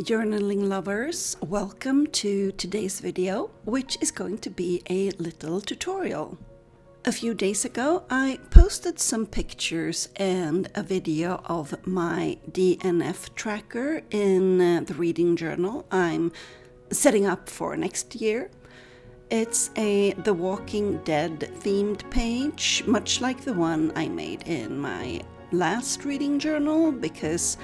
Journaling lovers, welcome to today's video, which is going to be a little tutorial. A few days ago, I posted some pictures and a video of my DNF tracker in the reading journal I'm setting up for next year. It's a The Walking Dead themed page, much like the one I made in my last reading journal, because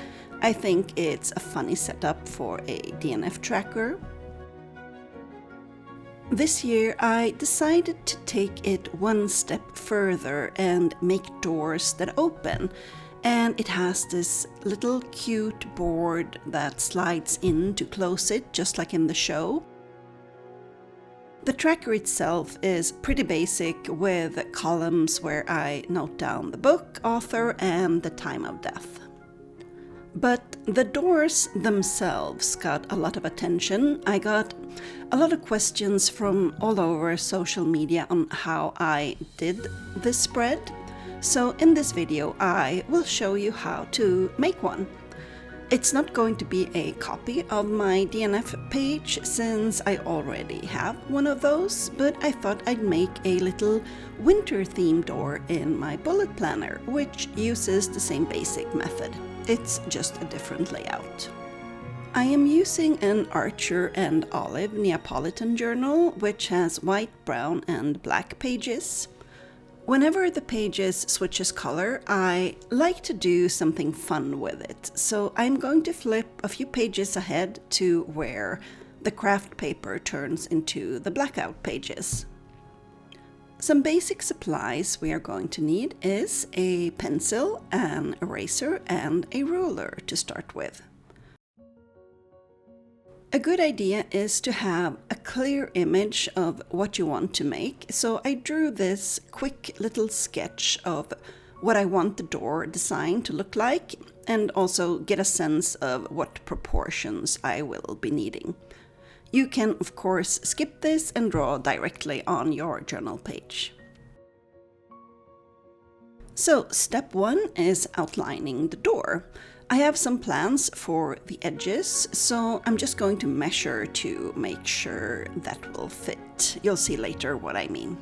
I think it's a funny setup for a DNF tracker. This year I decided to take it one step further and make doors that open, and it has this little cute board that slides in to close it, just like in the show. The tracker itself is pretty basic, with columns where I note down the book, author, and the time of death. But the doors themselves got a lot of attention. I got a lot of questions from all over social media on how I did this spread. So in this video I will show you how to make one. It's not going to be a copy of my DNF page, since I already have one of those, but I thought I'd make a little winter themed door in my bullet planner, which uses the same basic method. It's just a different layout. I am using an Archer and Olive Neapolitan journal, which has white, brown, and black pages. Whenever the pages switches color, I like to do something fun with it, so I'm going to flip a few pages ahead to where the craft paper turns into the blackout pages. Some basic supplies we are going to need is a pencil, an eraser, and a ruler to start with. A good idea is to have a clear image of what you want to make, so I drew this quick little sketch of what I want the door design to look like, and also get a sense of what proportions I will be needing. You can, of course, skip this and draw directly on your journal page. So, step 1 is outlining the door. I have some plans for the edges, so I'm just going to measure to make sure that will fit. You'll see later what I mean.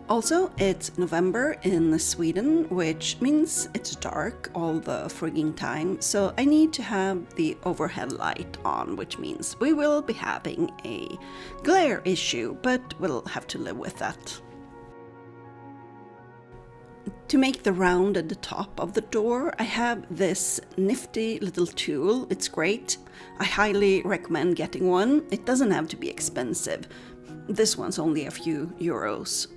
Also, it's November in Sweden, which means it's dark all the frigging time, so I need to have the overhead light on, which means we will be having a glare issue, but we'll have to live with that. To make the round at the top of the door, I have this nifty little tool. It's great. I highly recommend getting one. It doesn't have to be expensive. This one's only a few euros.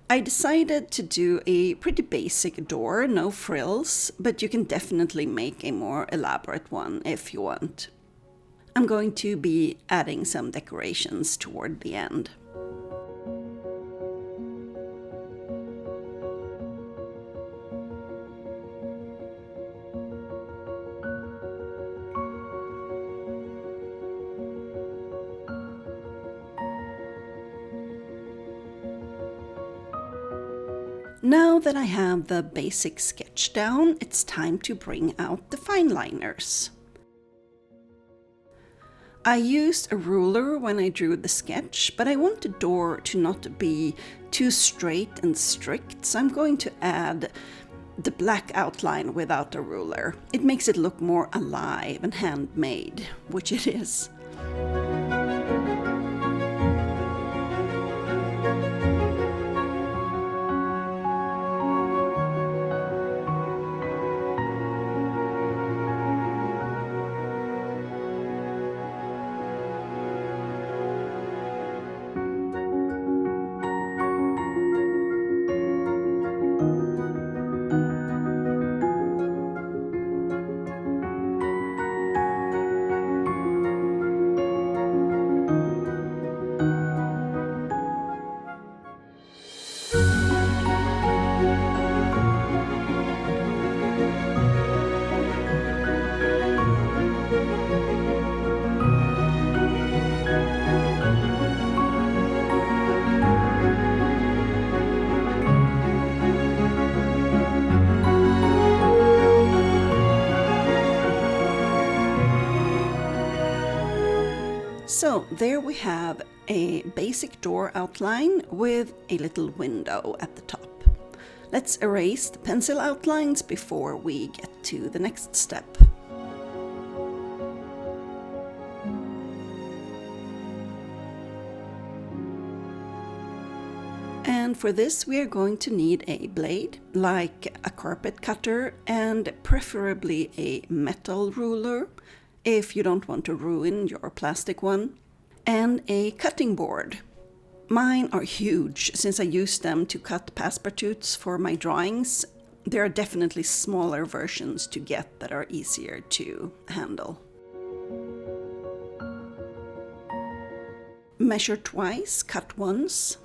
I decided to do a pretty basic door, no frills, but you can definitely make a more elaborate one if you want. I'm going to be adding some decorations toward the end. Now that I have the basic sketch down, it's time to bring out the fineliners. I used a ruler when I drew the sketch, but I want the door to not be too straight and strict, so I'm going to add the black outline without a ruler. It makes it look more alive and handmade, which it is. So there we have a basic door outline with a little window at the top. Let's erase the pencil outlines before we get to the next step. And for this we are going to need a blade, like a carpet cutter, and preferably a metal ruler, if you don't want to ruin your plastic one, and a cutting board. Mine are huge, since I use them to cut passepartouts for my drawings. There are definitely smaller versions to get that are easier to handle. Measure twice, cut once.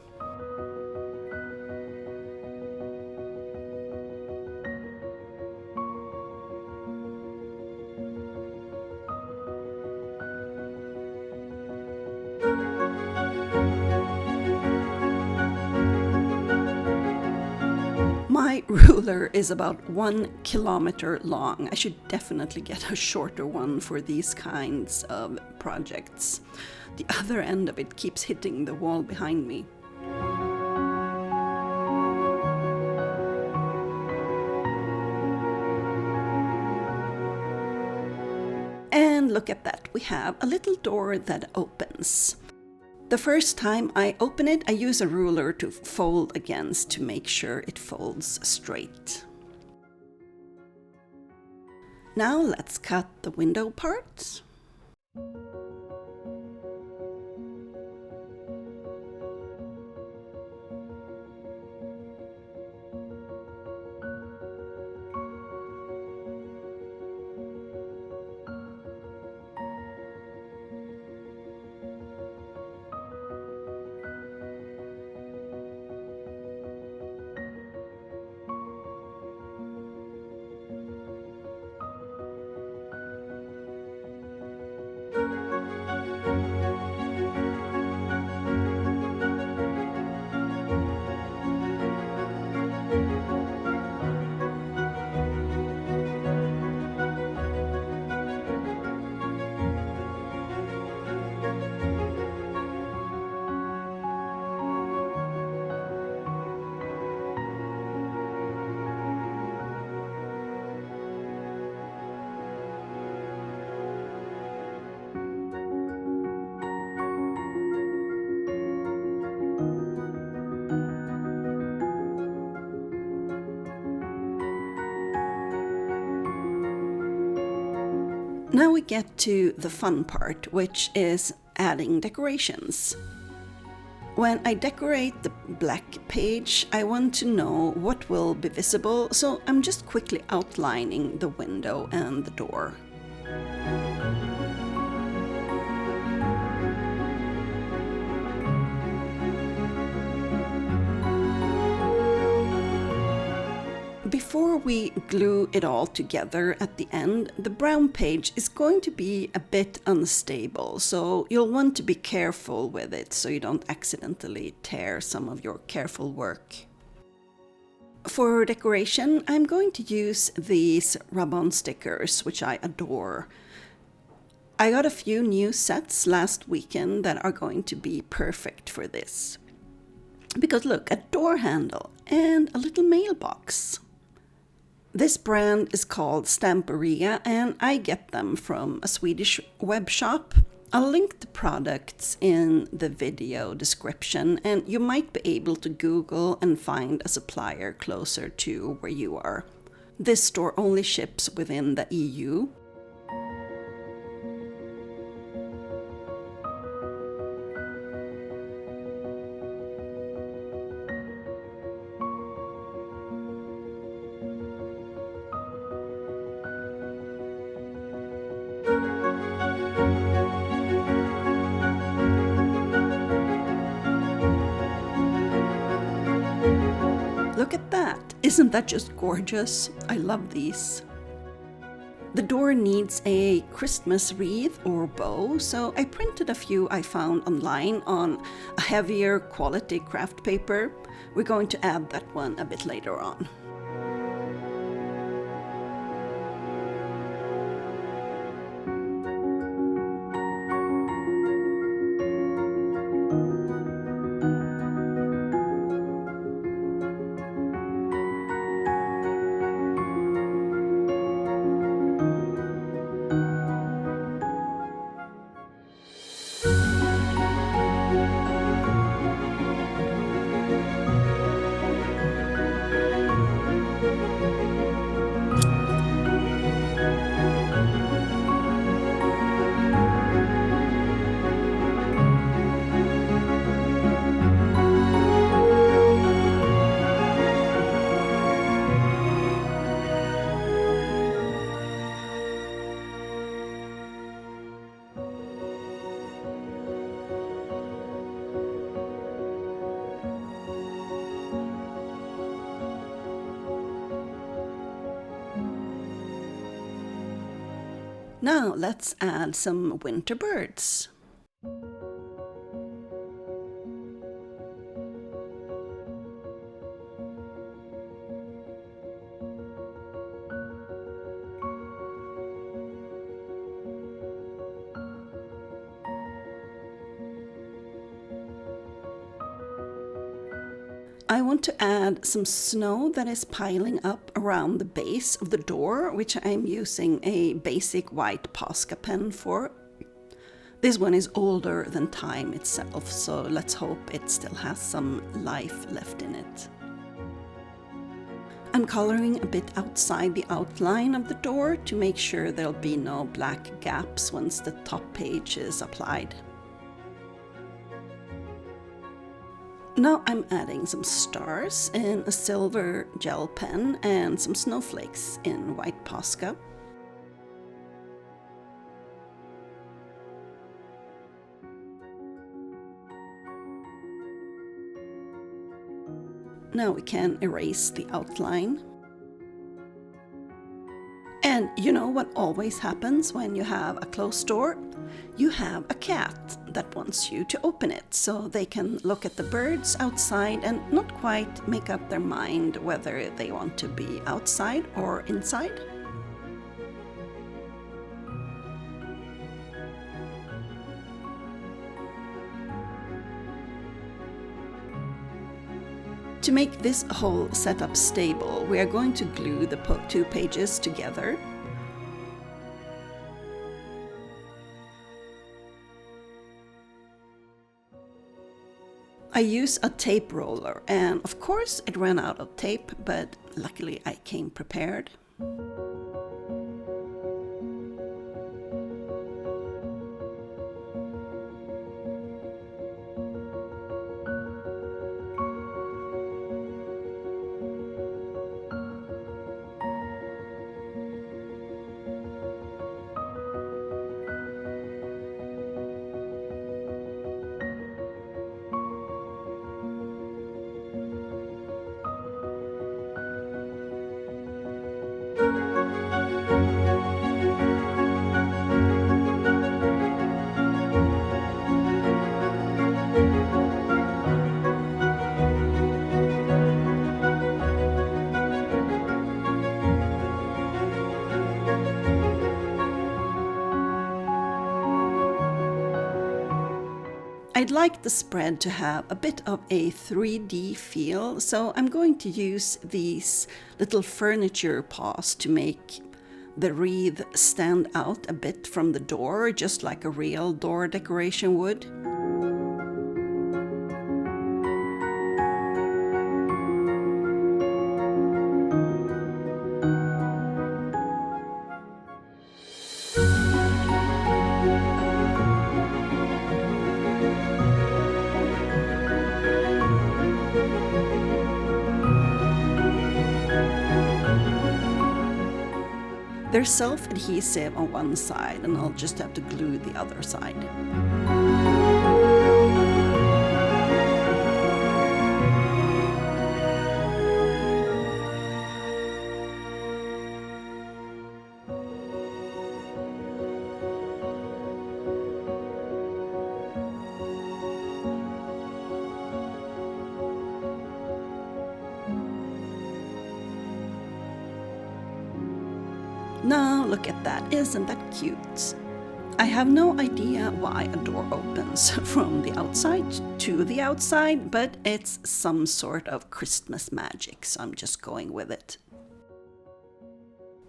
My ruler is about 1 kilometer long. I should definitely get a shorter one for these kinds of projects. The other end of it keeps hitting the wall behind me. And look at that, we have a little door that opens. The first time I open it, I use a ruler to fold against to make sure it folds straight. Now let's cut the window parts. Now we get to the fun part, which is adding decorations. When I decorate the black page, I want to know what will be visible, so I'm just quickly outlining the window and the door. Before we glue it all together at the end, the brown page is going to be a bit unstable, so you'll want to be careful with it so you don't accidentally tear some of your careful work. For decoration, I'm going to use these rub-on stickers, which I adore. I got a few new sets last weekend that are going to be perfect for this. Because look, a door handle and a little mailbox. This brand is called Stamperia, and I get them from a Swedish web shop. I'll link the products in the video description, and you might be able to Google and find a supplier closer to where you are. This store only ships within the EU. Look at that! Isn't that just gorgeous? I love these. The door needs a Christmas wreath or bow, so I printed a few I found online on a heavier quality craft paper. We're going to add that one a bit later on. Now let's add some winter birds. I want to add some snow that is piling up around the base of the door, which I'm using a basic white Posca pen for. This one is older than time itself, so let's hope it still has some life left in it. I'm coloring a bit outside the outline of the door to make sure there'll be no black gaps once the top page is applied. Now I'm adding some stars in a silver gel pen and some snowflakes in white Posca. Now we can erase the outline. And you know what always happens when you have a closed door? You have a cat that wants you to open it so they can look at the birds outside and not quite make up their mind whether they want to be outside or inside. To make this whole setup stable, we are going to glue the two pages together. I use a tape roller, and of course it ran out of tape, but luckily I came prepared. I'd like the spread to have a bit of a 3D feel, so I'm going to use these little furniture paws to make the wreath stand out a bit from the door, just like a real door decoration would. They're self-adhesive on one side, and I'll just have to glue the other side. Now look at that, isn't that cute? I have no idea why a door opens from the outside to the outside, but it's some sort of Christmas magic, so I'm just going with it.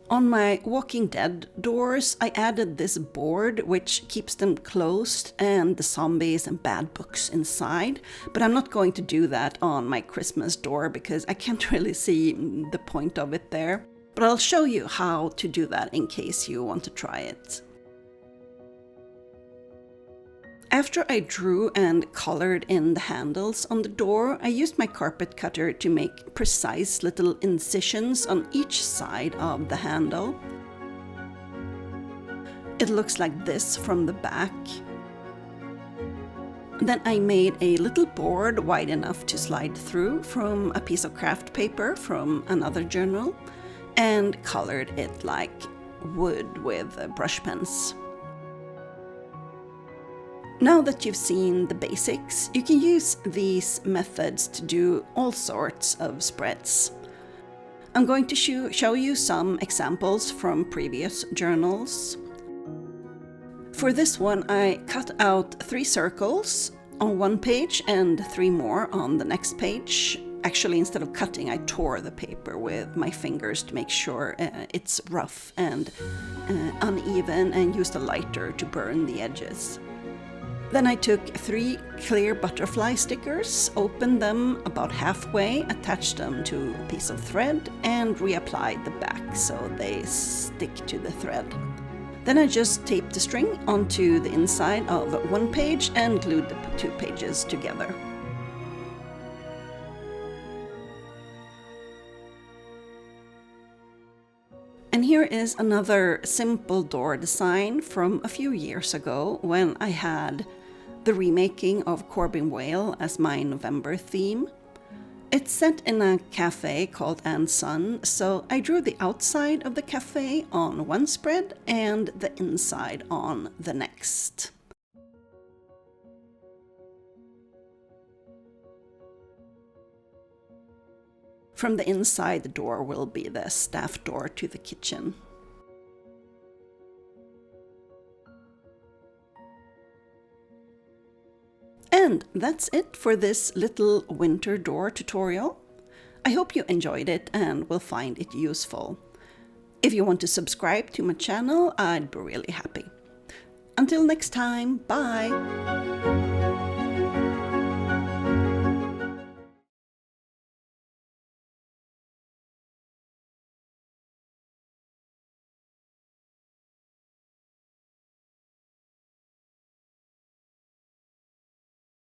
On my Walking Dead doors, I added this board which keeps them closed and the zombies and bad books inside, but I'm not going to do that on my Christmas door because I can't really see the point of it there. But I'll show you how to do that in case you want to try it. After I drew and colored in the handles on the door, I used my carpet cutter to make precise little incisions on each side of the handle. It looks like this from the back. Then I made a little board wide enough to slide through from a piece of craft paper from another journal, and colored it like wood with brush pens. Now that you've seen the basics, you can use these methods to do all sorts of spreads. I'm going to show you some examples from previous journals. For this one, I cut out 3 circles on one page and 3 more on the next page. Actually, instead of cutting, I tore the paper with my fingers to make sure it's rough and uneven, and used a lighter to burn the edges. Then I took 3 clear butterfly stickers, opened them about halfway, attached them to a piece of thread, and reapplied the back so they stick to the thread. Then I just taped the string onto the inside of one page and glued the 2 pages together. And here is another simple door design from a few years ago when I had the remaking of Corbin Whale as my November theme. It's set in a cafe called Anne's Son, so I drew the outside of the cafe on one spread and the inside on the next. From the inside, the door will be the staff door to the kitchen. And that's it for this little winter door tutorial. I hope you enjoyed it and will find it useful. If you want to subscribe to my channel, I'd be really happy. Until next time, bye!